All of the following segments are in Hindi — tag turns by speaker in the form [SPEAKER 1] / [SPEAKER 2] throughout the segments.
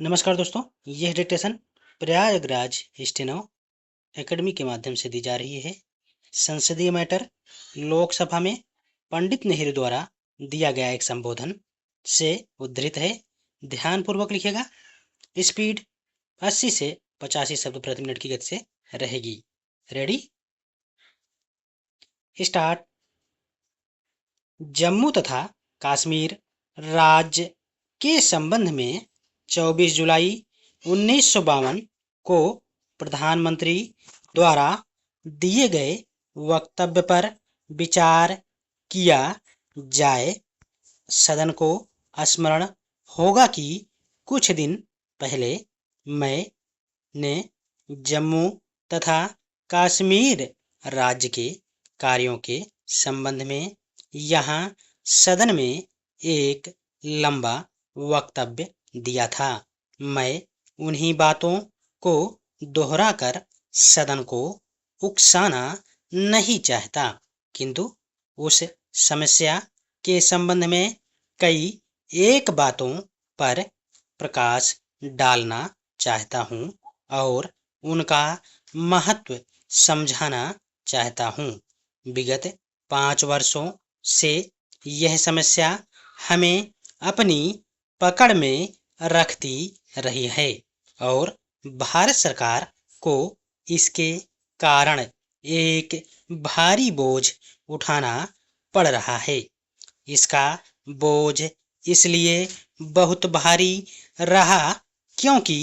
[SPEAKER 1] नमस्कार दोस्तों, यह डिक्टेशन प्रयागराज स्टेनो एकेडमी के माध्यम से दी जा रही है। संसदीय मैटर लोकसभा में पंडित नेहरू द्वारा दिया गया एक संबोधन से उद्धृत है। ध्यानपूर्वक लिखिएगा। स्पीड 80 से 85 शब्द प्रति मिनट की गति से रहेगी। Ready, start. जम्मू तथा कश्मीर राज्य के संबंध में 24 जुलाई 1952 को प्रधानमंत्री द्वारा दिए गए वक्तव्य पर विचार किया जाए। सदन को स्मरण होगा कि कुछ दिन पहले मैंने जम्मू तथा कश्मीर राज्य के कार्यों के संबंध में यहाँ सदन में एक लंबा वक्तव्य दिया था। मैं उन्हीं बातों को दोहराकर सदन को उकसाना नहीं चाहता, किंतु उस समस्या के संबंध में कई एक बातों पर प्रकाश डालना चाहता हूँ और उनका महत्व समझाना चाहता हूँ। विगत 5 वर्षों से यह समस्या हमें अपनी पकड़ में रखती रही है और भारत सरकार को इसके कारण एक भारी बोझ उठाना पड़ रहा है। इसका बोझ इसलिए बहुत भारी रहा क्योंकि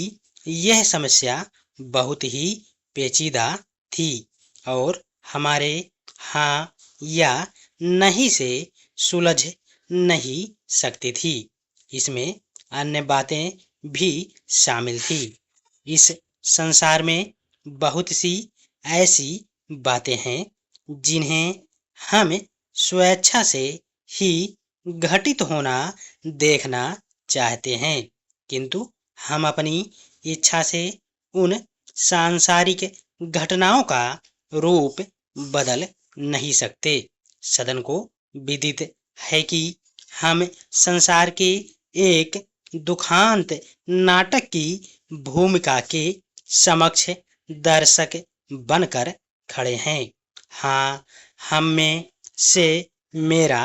[SPEAKER 1] यह समस्या बहुत ही पेचीदा थी और हमारे हाँ या नहीं से सुलझ नहीं सकती थी। इसमें अन्य बातें भी शामिल थी। इस संसार में बहुत सी ऐसी बातें हैं जिन्हें हम स्वेच्छा से ही घटित होना देखना चाहते हैं, किंतु हम अपनी इच्छा से उन सांसारिक घटनाओं का रूप बदल नहीं सकते। सदन को विदित है कि हम संसार के एक दुखांत नाटक की भूमिका के समक्ष दर्शक बनकर खड़े हैं। हाँ, हम में से मेरा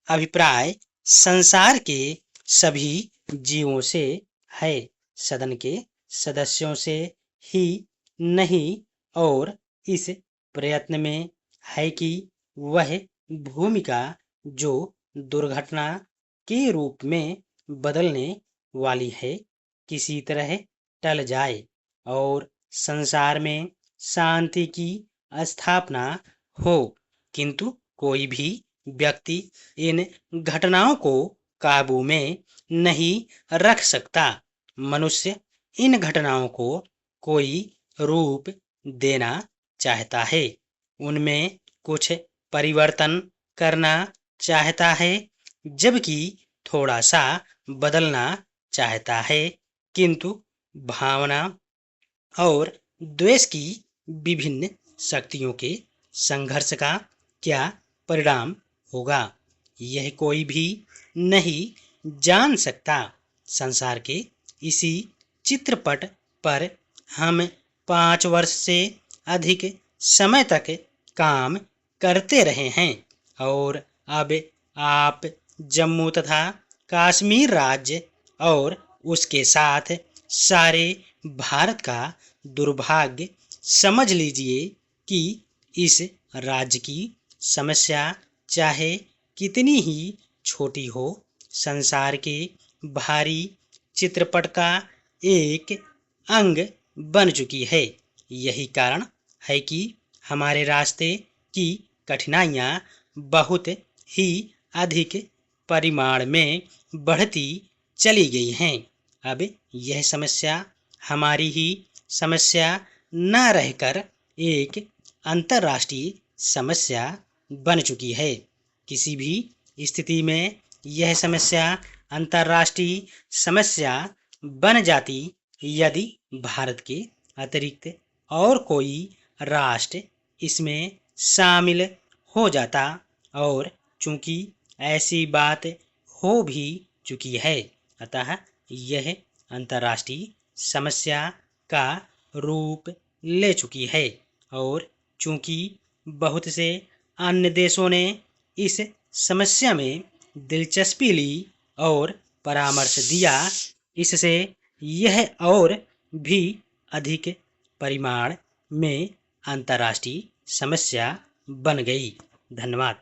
[SPEAKER 1] अभिप्राय संसार के सभी जीवों से है, सदन के सदस्यों से ही नहीं, और इस प्रयत्न में है कि वह भूमिका जो दुर्घटना के रूप में बदलने वाली है किसी तरह टल जाए और संसार में शांति की स्थापना हो। किंतु कोई भी व्यक्ति इन घटनाओं को काबू में नहीं रख सकता। मनुष्य इन घटनाओं को कोई रूप देना चाहता है, उनमें कुछ परिवर्तन करना चाहता है, जबकि थोड़ा सा बदलना चाहता है, किंतु भावना और द्वेष की विभिन्न शक्तियों के संघर्ष का क्या परिणाम होगा, यह कोई भी नहीं जान सकता। संसार के इसी चित्रपट पर हम 5 वर्ष से अधिक समय तक काम करते रहे हैं और अब आप जम्मू तथा कश्मीर राज्य और उसके साथ सारे भारत का दुर्भाग्य समझ लीजिए कि इस राज्य की समस्या चाहे कितनी ही छोटी हो, संसार के भारी चित्रपट का एक अंग बन चुकी है। यही कारण है कि हमारे रास्ते की कठिनाइयाँ बहुत ही अधिक परिमाण में बढ़ती चली गई हैं। अब यह समस्या हमारी ही समस्या न रहकर एक अंतर्राष्ट्रीय समस्या बन चुकी है। किसी भी स्थिति में यह समस्या अंतर्राष्ट्रीय समस्या बन जाती यदि भारत के अतिरिक्त और कोई राष्ट्र इसमें शामिल हो जाता, और चूंकि ऐसी बात हो भी चुकी है, अतः यह अंतर्राष्ट्रीय समस्या का रूप ले चुकी है और चूंकि बहुत से अन्य देशों ने इस समस्या में दिलचस्पी ली और परामर्श दिया, इससे यह और भी अधिक परिमाण में अंतर्राष्ट्रीय समस्या बन गई। धन्यवाद।